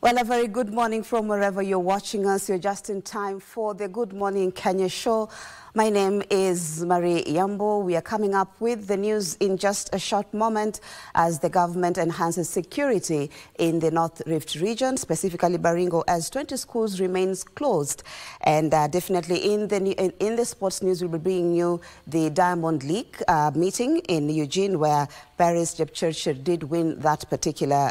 Well, a very good morning from wherever you're watching us. You're just in time for the Good Morning Kenya show. My name is Yambo. We are coming up with the news in just a short moment as the government enhances security in the North Rift region, specifically Baringo, as 20 schools remains closed. And definitely in the sports news, we'll be bringing you the Diamond League meeting in Eugene, where Paris Jepchirchir did win that particular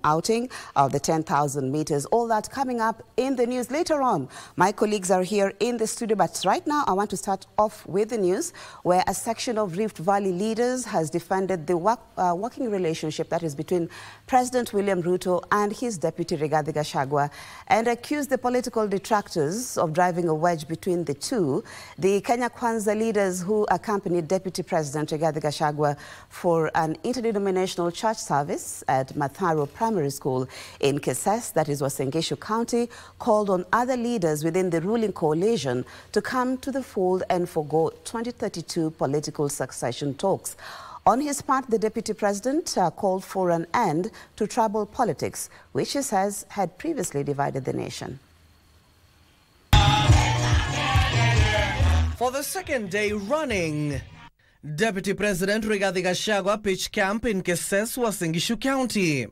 outing of the 10,000 meters. All that coming up in the news later on. My colleagues are here in the studio, but right now I want to start off with the news where a section of Rift Valley leaders has defended the working relationship that is between President William Ruto and his deputy Rigathi Gachagua and accused the political detractors of driving a wedge between the two. The Kenya Kwanza leaders who accompanied Deputy President Rigathi Gachagua for an interdenominational church service at Matharo Primary School in Kisses, that is Uasin Gishu County, called on other leaders within the ruling coalition to come to the fold and forgo 2032 political succession talks. On his part, the Deputy President called for an end to tribal politics, which he says had previously divided the nation. For the second day running, Deputy President Rigathi Gachagua pitched camp in Kisses, Uasin Gishu County.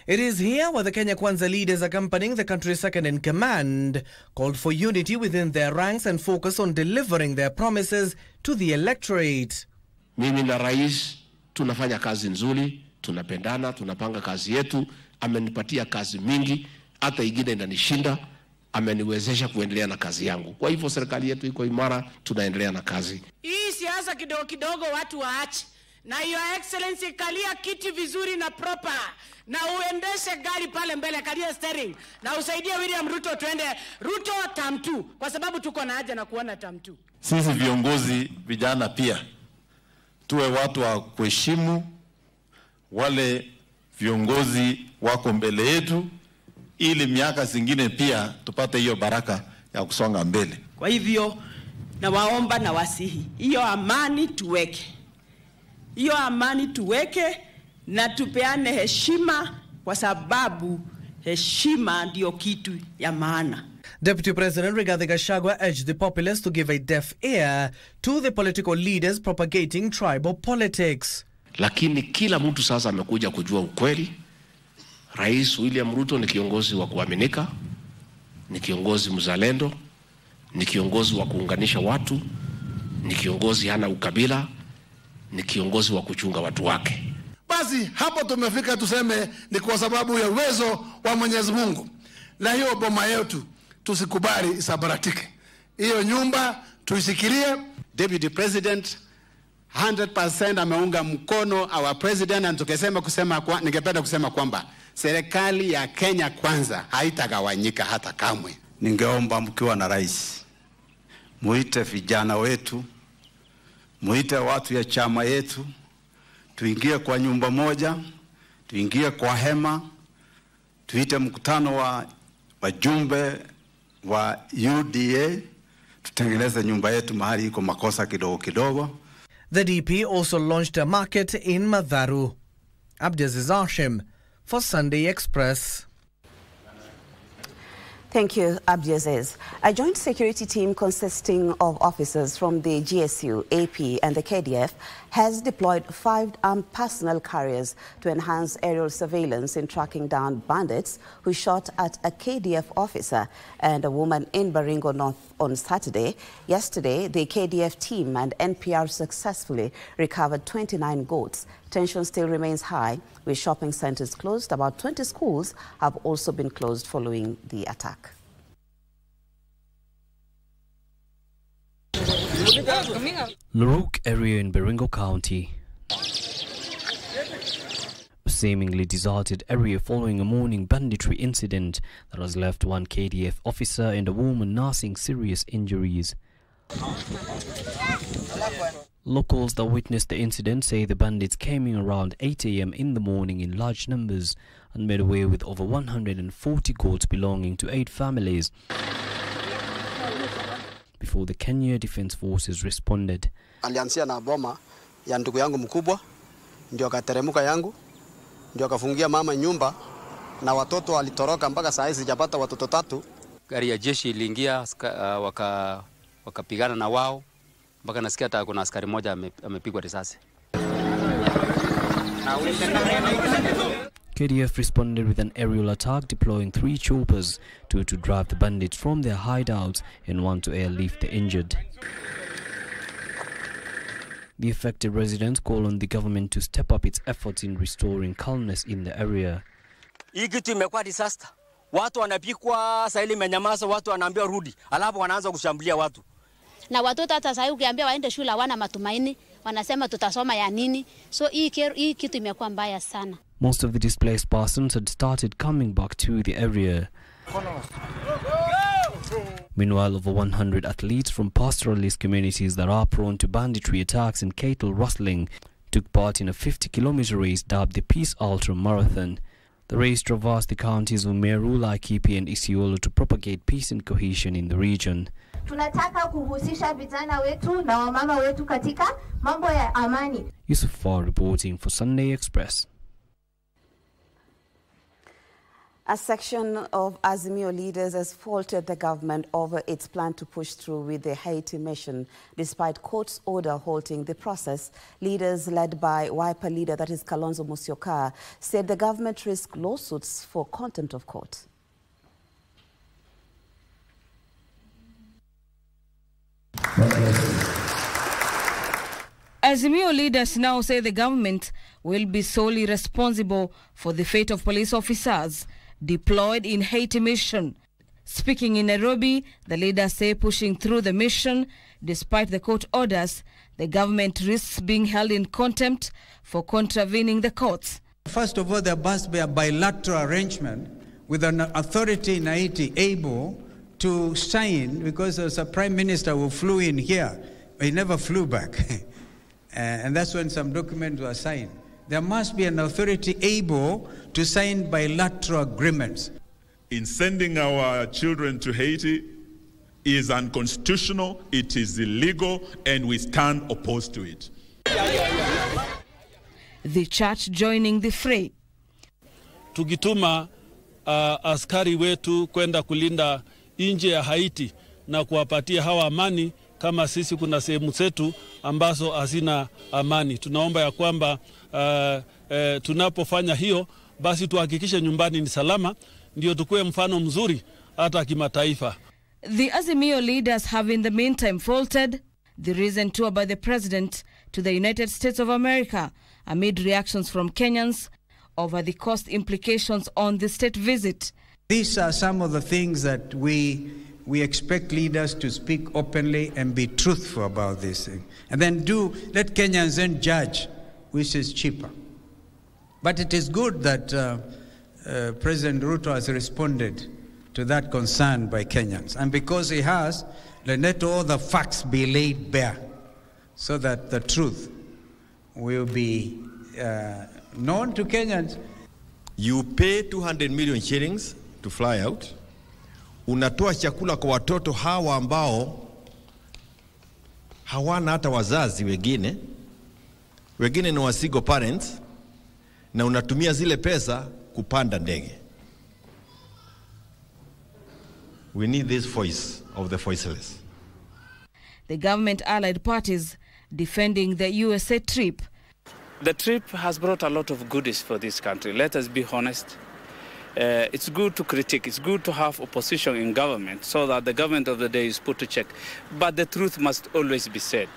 It is here where the Kenya Kwanza leaders accompanying the country's second-in-command called for unity within their ranks and focus on delivering their promises to the electorate. Mimi na rais tunafanya kazi nzuri, tunapendana, tunapanga kazi yetu, amenipatia kazi mingi, hata ingine inanishinda, ameniwezesha kuendelea na kazi yangu. Kwa hivyo serikali yetu iko imara, tunaendelea na kazi. Hii siasa kidogo kidogo watu waache. Na Your Excellency, kalia kiti vizuri na proper. Na uendeshe gari pale mbele, kalia steering. Na usaidie William Ruto tuende Ruto term 2 kwa sababu tuko na haja na kuona term 2. Sisi viongozi vijana pia tuwe watu wa kuheshimu wale viongozi wako mbele yetu, ili miaka zingine pia tupate hiyo baraka ya kusonga mbele. Kwa hivyo na waomba na wasihi, hiyo amani tuweke. Hiyo amani tuweke na tupeane heshima, kwa sababu heshima ndio kitu ya maana. Deputy President Rigathi Gachagua urged the populace to give a deaf ear to the political leaders propagating tribal politics. Lakini kila mtu sasa amekuja kujua ukweli. Rais William Ruto ni kiongozi wa kuaminika, ni kiongozi mzalendo, ni kiongozi wa kuunganisha watu, ni kiongozi hana ukabila, ni kiongozi wa kuchunga watu wake. Basi hapo tumefika, tuseme ni kwa sababu ya uwezo wa Mwenyezi Mungu. Na hiyo boma yetu tusikubali isabaratike. Hiyo nyumba tuishikilie. Deputy President 100% ameunga mkono our president, na ningependa kusema kwamba serikali ya Kenya Kwanza haitagawanyika hata kamwe. Ningeomba mkiwa na rais, muite vijana wetu, muite watu ya chama yetu, tuingie kwa nyumba moja, tuingie kwa hema, tuite mkutano wa wajumbe wa UDA, tutengeneze nyumba yetu mahali iko makosa kidogo kidogo. The DP also launched a market in Matharo. Abdiaziz Hashim for Sunday Express. Thank you, Abdiaziz. A joint security team consisting of officers from the GSU, AP and the KDF has deployed 5 armed personnel carriers to enhance aerial surveillance in tracking down bandits who shot at a KDF officer and a woman in Baringo North on Saturday. Yesterday, the KDF team and NPR successfully recovered 29 goats. Tension still remains high, with shopping centers closed. About 20 schools have also been closed following the attack. Luruk area in Baringo County. A seemingly deserted area following a morning banditry incident that has left 1 KDF officer and a woman nursing serious injuries. Locals that witnessed the incident say the bandits came in around 8 a.m. in the morning in large numbers and made away with over 140 goats belonging to 8 families before the Kenya Defence Forces responded. Alianzia na boma ya ndugu yangu mkubwa, ndio akateremka yangu, ndio akafungia mama nyumba, na watoto walitoroka mpaka saa hizi sijapata watoto 3. Gari ya jeshi iliingia wakapigana na wao mpaka nasikia hata kuna askari mmoja amepigwa risasi. KDF responded with an aerial attack, deploying 3 choppers, 2 to drive the bandits from their hideouts and 1 to airlift the injured. The affected residents call on the government to step up its efforts in restoring calmness in the area. Hii kitu imekuwa disaster. Watu wanapikwa, saa ile imenyamaza, watu wanaambiwa rudi, alafu wanaanza kushambulia watu. Na watoto hata sasa ukiambia waende shule hawana matumaini, wanasema tutasoma ya nini? So hii kitu imekuwa mbaya sana. Most of the displaced persons had started coming back to the area. Meanwhile, over 100 athletes from pastoralist communities that are prone to banditry attacks and cattle rustling took part in a 50-kilometer race dubbed the Peace Ultra Marathon. The race traversed the counties of Meru, Laikipia and Isiolo to propagate peace and cohesion in the region. Tunataka kuhusisha vijana wetu na wamama wetu katika mambo ya amani. Yusuf Far reporting for Sunday Express. A section of Azimio leaders has faulted the government over its plan to push through with the Haiti mission. Despite court's order halting the process, leaders led by Wiper leader, that is Kalonzo Musyoka, said the government risked lawsuits for contempt of court. Azimio leaders now say the government will be solely responsible for the fate of police officers deployed in Haiti mission. Speaking in Nairobi, the leaders say pushing through the mission, despite the court orders, the government risks being held in contempt for contravening the courts. First of all, there must be a bilateral arrangement with an authority in Haiti able to sign, because there's a prime minister who flew in here, but he never flew back. And that's when some documents were signed. There must be an authority able to sign bilateral agreements. In sending our children to Haiti is unconstitutional, it is illegal, and we stand opposed to it. The church joining the fray. Tukituma askari wetu kwenda kulinda nje ya Haiti na kuwapatia hawa amani, kama sisi kuna sehemu zetu ambazo hazina amani. Tunaomba ya kwamba tunapofanya hiyo basi tuhakikishe nyumbani ni salama, ndio tukue mfano mzuri hata kimataifa. The Azimio leaders have in the meantime faulted the recent tour by the president to the United States of America amid reactions from Kenyans over the cost implications on the state visit. These are some of the things that we expect leaders to speak openly and be truthful about this thing. And then let Kenyans then judge which is cheaper. But it is good that President Ruto has responded to that concern by Kenyans. And because he has, let all the facts be laid bare so that the truth will be known to Kenyans. You pay 200 million shillings to fly out. Unatoa chakula kwa watoto hawa ambao hawana hata wazazi wengine ni wasigo parents, na unatumia zile pesa kupanda ndege. We need this voice of the voiceless. The government allied parties defending the USA trip. The trip has brought a lot of goodies for this country. Let us be honest. It's good to critique. It's good to have opposition in government so that the government of the day is put to check. But the truth must always be said.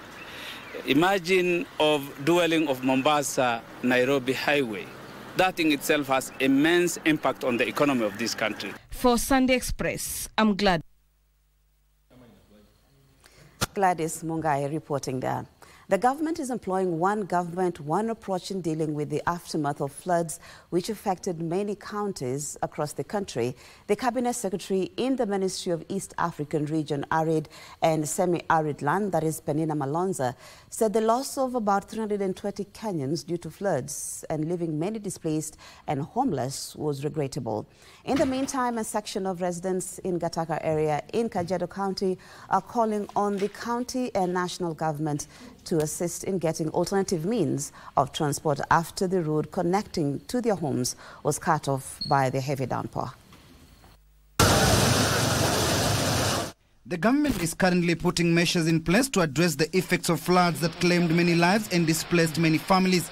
Imagine of dwelling of Mombasa-Nairobi highway. That in itself has immense impact on the economy of this country. For Sunday Express, I'm Gladys Mungai reporting there. The government is employing one government, one approach in dealing with the aftermath of floods which affected many counties across the country. The Cabinet Secretary in the Ministry of East African Region, Arid and Semi-Arid Land, that is Penina Malonza, said the loss of about 320 Kenyans due to floods and leaving many displaced and homeless was regrettable. In the meantime, a section of residents in Gataka area in Kajiado County are calling on the county and national government to assist in getting alternative means of transport after the road connecting to their homes was cut off by the heavy downpour. The government is currently putting measures in place to address the effects of floods that claimed many lives and displaced many families.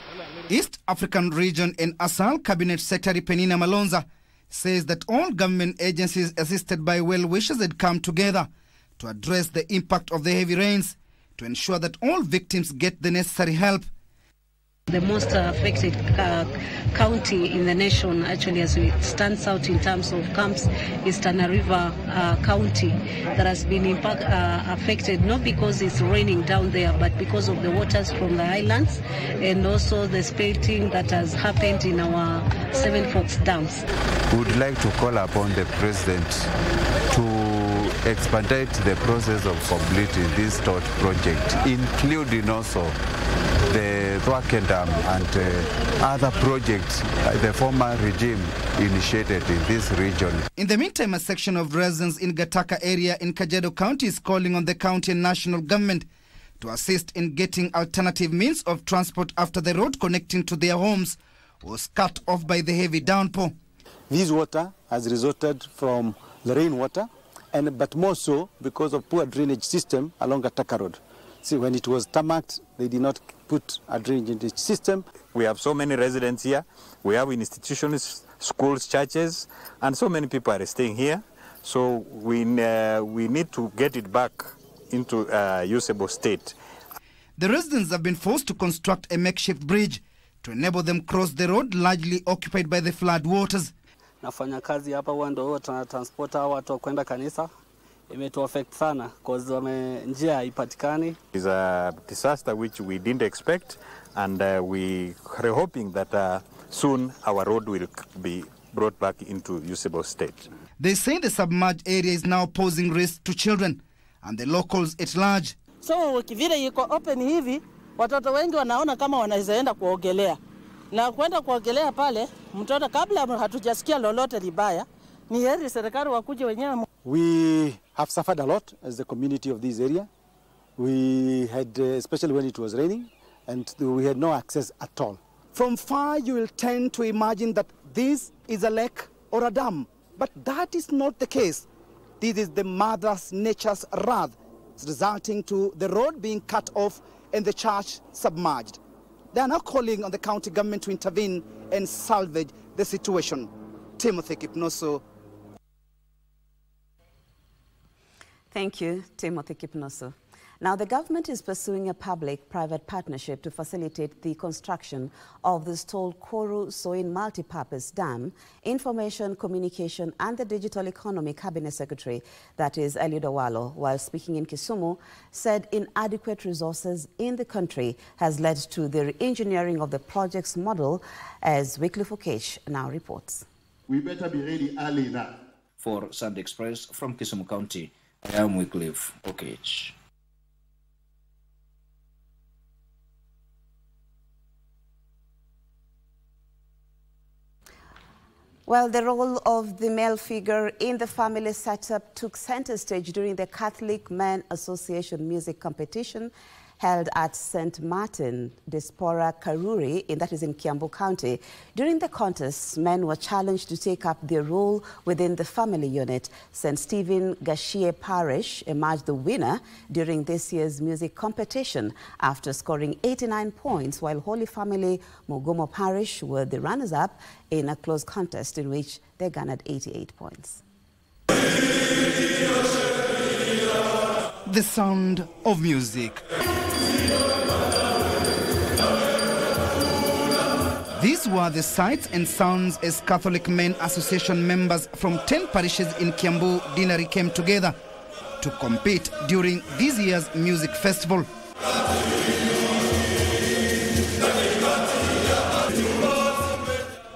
East African Region and ASAL Cabinet Secretary Penina Malonza says that all government agencies assisted by well-wishers had come together to address the impact of the heavy rains to ensure that all victims get the necessary help. The most affected county in the nation, actually, as it stands out in terms of camps, is Tana River County, that has been affected not because it's raining down there, but because of the waters from the islands and also the spilling that has happened in our Seven Forks dams. We would like to call upon the President to expedite the process of completing this TOT project, including also the Thwaken Dam and other projects the former regime initiated in this region. In the meantime, a section of residents in Gataka area in Kajiado County is calling on the county and national government to assist in getting alternative means of transport after the road connecting to their homes was cut off by the heavy downpour. This water has resulted from the rainwater, but more so because of poor drainage system along Gataka Road. See, when it was tarmacked, they did not put a drainage system. We have so many residents here. We have institutions, schools, churches, and so many people are staying here. So we need to get it back into a usable state. The residents have been forced to construct a makeshift bridge to enable them cross the road largely occupied by the flood waters. Nafanya kazi hapa wando tunatransporta watu kwenda kanisa. Imetu affect sana because njia haipatikani. It's a disaster which we didn't expect, and we are hoping that soon our road will be brought back into usable state. They say the submerged area is now posing risk to children and the locals at large. So vile iko open hivi, watoto wengi wanaona kama wanaweza enda kuogelea. Na kwenda kuogelea pale, mtoto kabla hatujasikia lolote libaya, ni heri serikali wakuje wenyewe. We have suffered a lot as the community of this area. We had, especially when it was raining, and we had no access at all. From far, you will tend to imagine that this is a lake or a dam, but that is not the case. This is the mother's nature's wrath, resulting to the road being cut off and the church submerged. They are now calling on the county government to intervene and salvage the situation. Timothy Kipnoso. Thank you, Timothy Kipnoso. Now, the government is pursuing a public-private partnership to facilitate the construction of the stalled Koru Soin Multipurpose Dam. Information, Communication and the Digital Economy Cabinet Secretary, that is Eliud Owalo, while speaking in Kisumu, said inadequate resources in the country has led to the re-engineering of the project's model, as Wycliffe Okech now reports. We better be ready early enough. For Sunday Express from Kisumu County, I am Wycliffe Okech. Well, the role of the male figure in the family setup took center stage during the Catholic Men Association music competition held at St. Martin, Diaspora Karuri, and that is in Kiambu County. During the contest, men were challenged to take up their role within the family unit. St. Stephen Gashie Parish emerged the winner during this year's music competition after scoring 89 points, while Holy Family Mugomo Parish were the runners-up in a close contest in which they garnered 88 points. The sound of music. These were the sights and sounds as Catholic Men Association members from 10 parishes in Kiambu Dinari came together to compete during this year's music festival.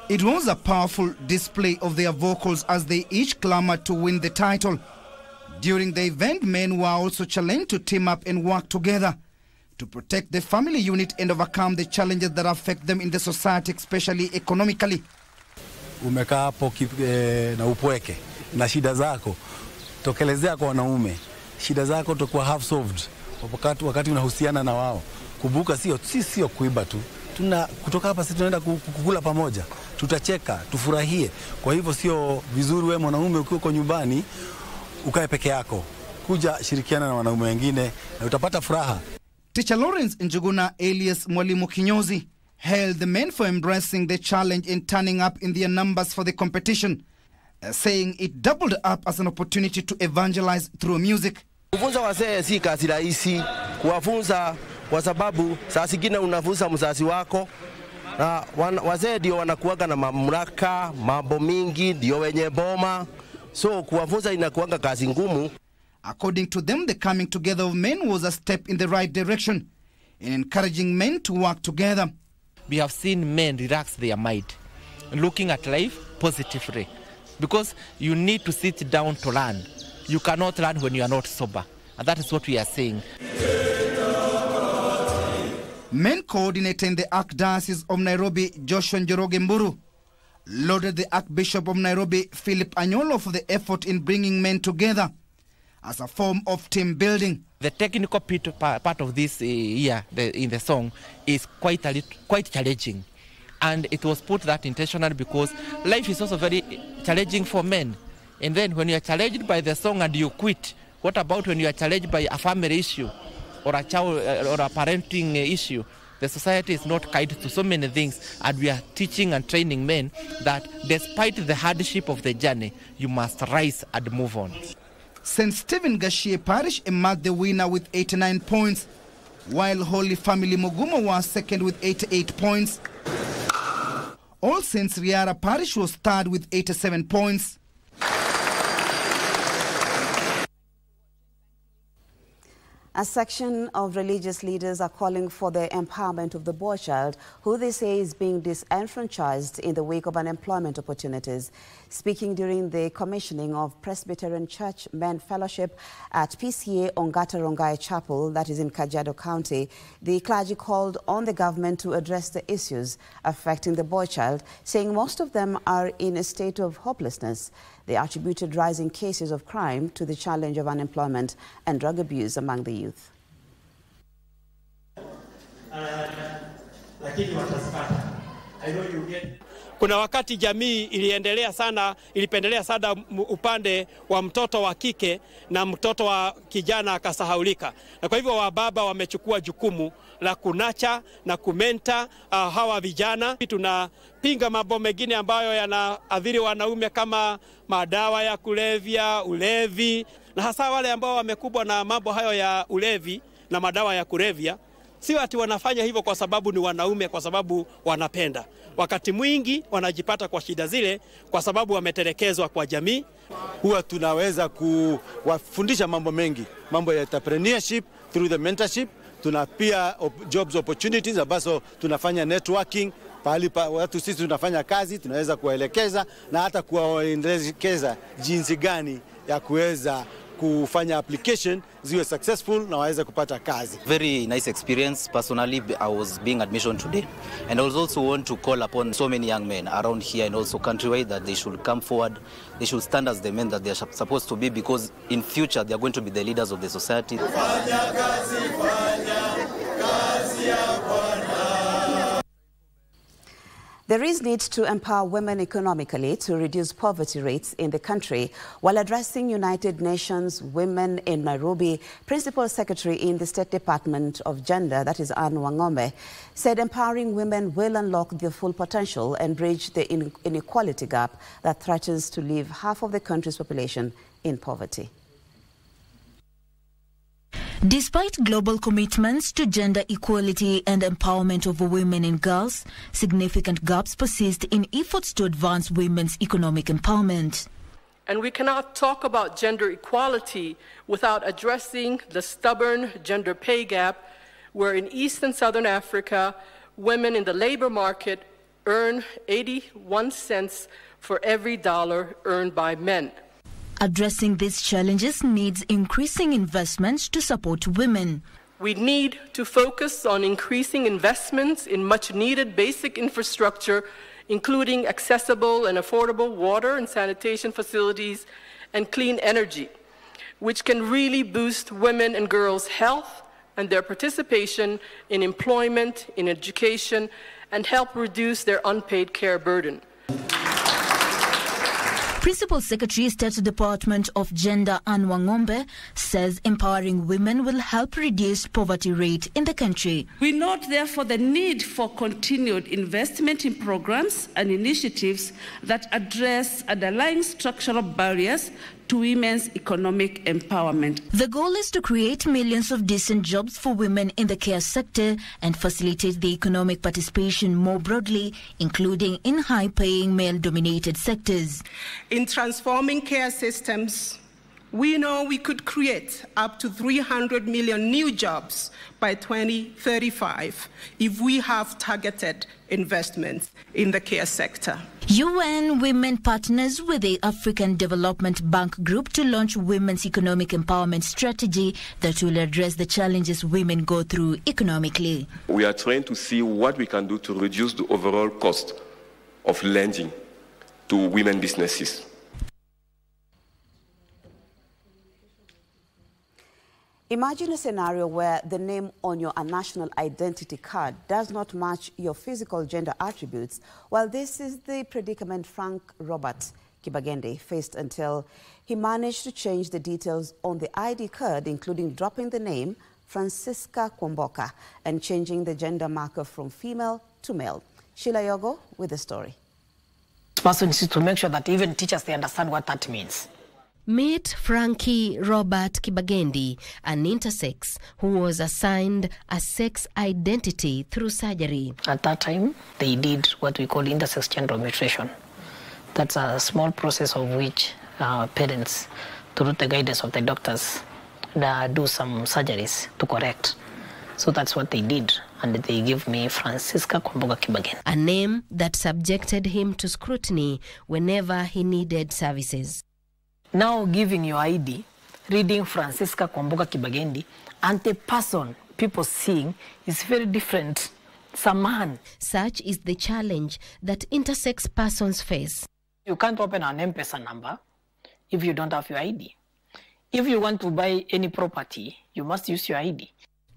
It was a powerful display of their vocals as they each clamored to win the title. During the event, men were also challenged to team up and work together to protect the family unit and overcome the challenges that affect them in the society, especially economically. Umekaa hapo na upweke na shida zako, tokelezea kwa wanaume. Shida zako tokuwa half solved wakati unahusiana na wao. Kumbuka sio kuiba tu. Kutoka hapa sisi tunaenda kukula pamoja. Tutacheka, tufurahie. Kwa hivyo sio vizuri wewe mwanaume ukiwa kwa nyumbani ukae peke yako. Kuja shirikiana na wanaume wengine na utapata furaha. Teacher Lawrence Njuguna alias Mwalimu Kinyozi hailed the men for embracing the challenge and turning up in their numbers for the competition, saying it doubled up as an opportunity to evangelize through music. Kufunza wazee si kazi rahisi, kuwafunza kwa sababu saa zingine unafunza mzazi wako na wazee ndio wanakuaga na mamlaka, mambo mingi, ndio wenye boma, so kuwafunza inakuaga kazi ngumu. According to them, the coming together of men was a step in the right direction in encouraging men to work together. We have seen men relax their mind, looking at life positively, because you need to sit down to learn. You cannot learn when you are not sober, and that is what we are saying. Men coordinating the Archdiocese of Nairobi, Joshua Njoroge Mburu, lauded the Archbishop of Nairobi, Philip Anyolo, for the effort in bringing men together as a form of team building. The technical part of this in the song is quite challenging, and it was put that intentionally because life is also very challenging for men. And then when you are challenged by the song and you quit, what about when you are challenged by a family issue or a child or a parenting issue? The society is not kind to so many things, and we are teaching and training men that despite the hardship of the journey, you must rise and move on. St. Stephen Gashie Parish emerged the winner with 89 points, while Holy Family Mugumo was second with 88 points. All Saints Riara Parish was third with 87 points. A section of religious leaders are calling for the empowerment of the boy child, who they say is being disenfranchised in the wake of unemployment opportunities. Speaking during the commissioning of Presbyterian Church Men Fellowship at PCA Ongata Rongai Chapel, that is in Kajiado County, the clergy called on the government to address the issues affecting the boy child, saying most of them are in a state of hopelessness. They attributed rising cases of crime to the challenge of unemployment and drug abuse among the youth. Kuna wakati jamii ilipendelea sana upande wa mtoto wa kike na mtoto wa kijana akasahaulika. Na kwa hivyo wababa wamechukua jukumu la kunacha na kumenta hawa vijana. Tunapinga mambo mengine ambayo yanaathiri wanaume kama madawa ya kulevya, ulevi, na hasa wale ambao wamekubwa na mambo hayo ya ulevi na madawa ya kulevya. Sio ati wanafanya hivyo kwa sababu ni wanaume, kwa sababu wanapenda. Wakati mwingi wanajipata kwa shida zile kwa sababu wametelekezwa kwa jamii. Huwa tunaweza kuwafundisha mambo mengi, mambo ya entrepreneurship through the mentorship. Tuna pia jobs opportunities ambazo tunafanya networking, pahali watu sisi tunafanya kazi, tunaweza kuwaelekeza na hata kuwaelekeza jinsi gani ya kuweza kufanya application ziwe successful na waweze kupata kazi. Very nice experience. Personally, I was being admission today, and I also want to call upon so many young men around here and also countrywide that they should come forward. They should stand as the men that they are supposed to be, because in future they are going to be the leaders of the society. There is need to empower women economically to reduce poverty rates in the country. While addressing United Nations Women in Nairobi, Principal Secretary in the State Department of Gender, that is Anne Wangome, said empowering women will unlock their full potential and bridge the inequality gap that threatens to leave half of the country's population in poverty. Despite global commitments to gender equality and empowerment of women and girls, significant gaps persist in efforts to advance women's economic empowerment. And we cannot talk about gender equality without addressing the stubborn gender pay gap, where in East and Southern Africa, women in the labor market earn 81 cents for every dollar earned by men. Addressing these challenges needs increasing investments to support women. We need to focus on increasing investments in much-needed basic infrastructure, including accessible and affordable water and sanitation facilities and clean energy, which can really boost women and girls' health, and their participation in employment, in education, and help reduce their unpaid care burden. Principal Secretary, State Department of Gender Anne Wangombe says empowering women will help reduce poverty rate in the country. We note, therefore, the need for continued investment in programs and initiatives that address underlying structural barriers to women's economic empowerment. The goal is to create millions of decent jobs for women in the care sector and facilitate the economic participation more broadly, including in high-paying male-dominated sectors. In transforming care systems, we know we could create up to 300 million new jobs by 2035 if we have targeted investments in the care sector. UN Women partners with the African Development Bank Group to launch women's economic empowerment strategy that will address the challenges women go through economically. We are trying to see what we can do to reduce the overall cost of lending to women businesses. Imagine a scenario where the name on your national identity card does not match your physical gender attributes. Well, this is the predicament Frank Robert Kibagendi faced until he managed to change the details on the ID card, including dropping the name Francisca Kwamboka and changing the gender marker from female to male. Sheila Yogo with the story. This person needs to make sure that even teachers, they understand what that means. Meet Frankie Robert Kibagendi, an intersex who was assigned a sex identity through surgery. At that time, they did what we call intersex gender mutation. That's a small process of which parents, through the guidance of the doctors, do some surgeries to correct. So that's what they did, and they gave me Francisca Kwamboka Kibagendi. A name that subjected him to scrutiny whenever he needed services. Now giving your ID, reading Francisca Kwamboka Kibagendi, and the person people seeing is very different. It's a man. Such is the challenge that intersex persons face. You can't open an M-Pesa number if you don't have your ID. If you want to buy any property, you must use your ID.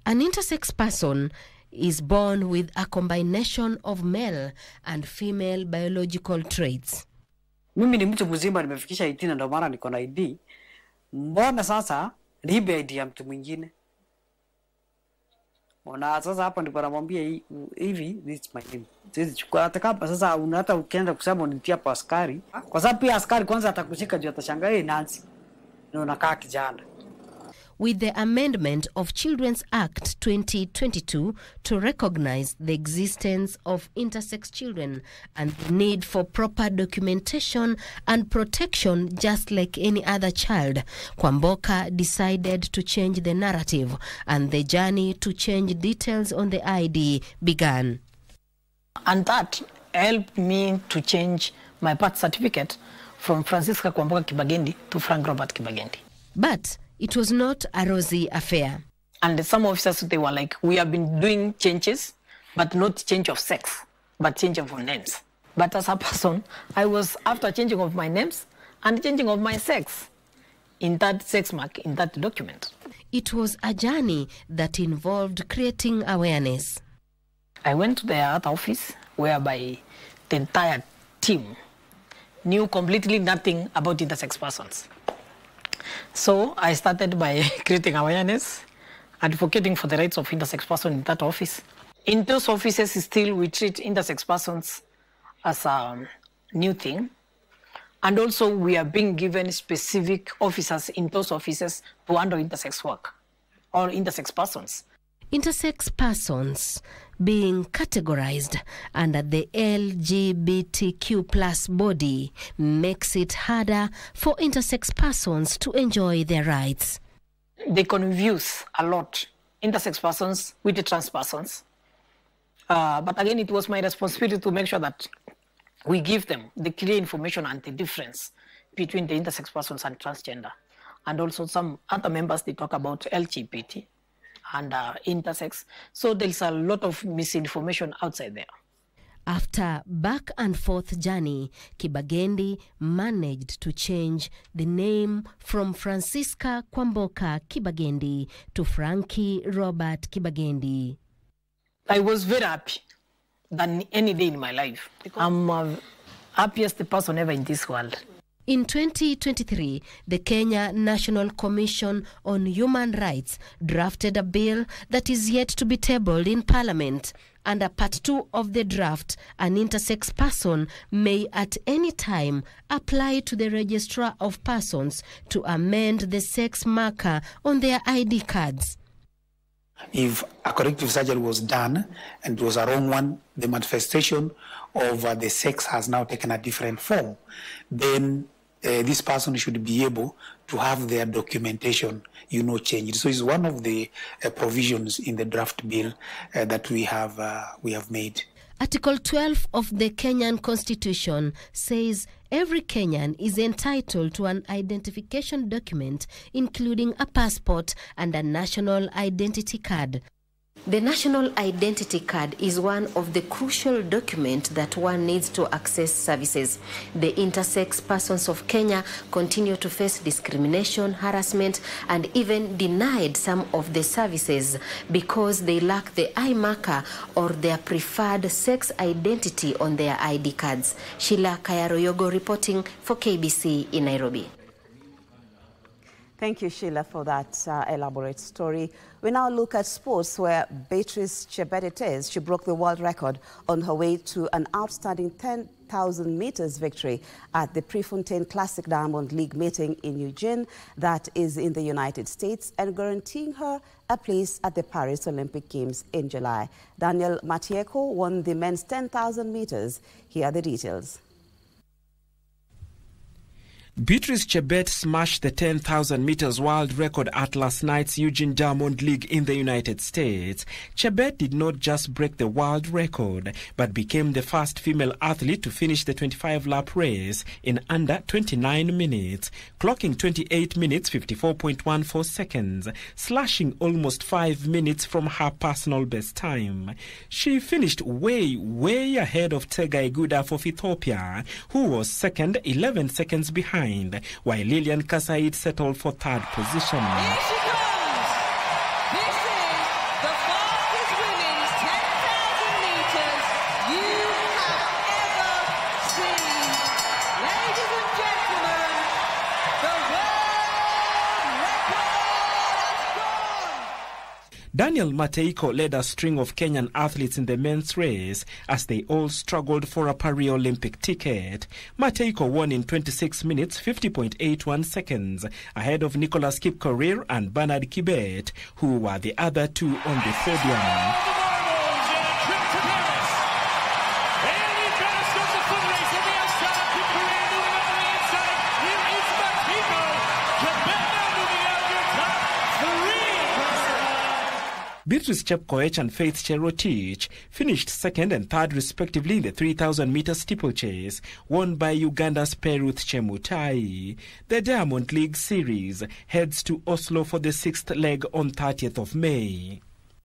An intersex person is born with a combination of male and female biological traits. Mimi ni mtu mzima, nimefikisha 18 ndio maana niko na ID. Mbona sasa niibe ID ya mtu mwingine? Mbona sasa hapa ndipo namwambia hivi, this is my name. Siwezi chukua hata kama sasa hata ukienda kusema unitia hapa askari. Kwa sababu pia askari kwanza atakushika juu atashangaa Nancy. Na unakaa kijana. With the amendment of Children's Act 2022 to recognize the existence of intersex children and the need for proper documentation and protection just like any other child, Kwamboka decided to change the narrative, and the journey to change details on the ID began. And that helped me to change my birth certificate from Francisca Kwamboka Kibagendi to Frank Robert Kibagendi. But it was not a rosy affair. And some officers, they were like, we have been doing changes, but not change of sex, but change of names. But as a person, I was after changing of my names and changing of my sex in that sex mark, in that document. It was a journey that involved creating awareness. I went to the other office whereby the entire team knew completely nothing about intersex persons. So I started by creating awareness, advocating for the rights of intersex persons in that office. In those offices, still we treat intersex persons as a new thing. And also we are being given specific officers in those offices to handle intersex work or intersex persons. Intersex persons being categorized under the LGBTQ plus body makes it harder for intersex persons to enjoy their rights. They confuse a lot intersex persons with the trans persons. But again, it was my responsibility to make sure that we give them the clear information and the difference between the intersex persons and transgender. And also some other members, they talk about LGBT and intersex. So there's a lot of misinformation outside there. After back and forth journey, Kibagendi managed to change the name from Francisca Kwamboka Kibagendi to Frankie Robert Kibagendi. I was very happy than any day in my life. I'm happiest person ever in this world. In 2023, the Kenya National Commission on Human Rights drafted a bill that is yet to be tabled in Parliament. Under Part 2 of the draft, an intersex person may at any time apply to the Registrar of Persons to amend the sex marker on their ID cards. If a corrective surgery was done and it was a wrong one, the manifestation of the sex has now taken a different form, then this person should be able to have their documentation, changed. So it's one of the provisions in the draft bill that we have made. Article 12 of the Kenyan Constitution says every Kenyan is entitled to an identification document, including a passport and a national identity card. The national identity card is one of the crucial documents that one needs to access services. The intersex persons of Kenya continue to face discrimination, harassment, and even denied some of the services because they lack the eye marker or their preferred sex identity on their ID cards. Sheila Kayaroyogo reporting for KBC in Nairobi. Thank you, Sheila, for that elaborate story. We now look at sports, where Beatrice Chebet, she broke the world record on her way to an outstanding 10,000 meters victory at the Prefontaine Classic Diamond League meeting in Eugene, that is in the United States, and guaranteeing her a place at the Paris Olympic Games in July. Daniel Matieko won the men's 10,000 meters. Here are the details. Beatrice Chebet smashed the 10,000 meters world record at last night's Eugene Diamond League in the United States. Chebet did not just break the world record, but became the first female athlete to finish the 25-lap race in under 29 minutes, clocking 28 minutes 54.14 seconds, slashing almost 5 minutes from her personal best time. She finished way ahead of Tega Iguda of Ethiopia, who was second, 11 seconds behind, while Lilian Kasaid settled for third position. Here she comes! This is the fastest women's 10,000 meters you have ever seen. Ladies and gentlemen, the world record has gone! Daniel Mateiko led a string of Kenyan athletes in the men's race as they all struggled for a Paris Olympic ticket. Mateiko won in 26 minutes 50.81 seconds, ahead of Nicholas Kipkorir and Bernard Kibet, who were the other two on the podium. Beatrice Chepkoech and Faith Cherotich finished second and third respectively in the 3,000-meter steeplechase, won by Uganda's Peruth Chemutai. The Diamond League Series heads to Oslo for the 6th leg on 30th of May.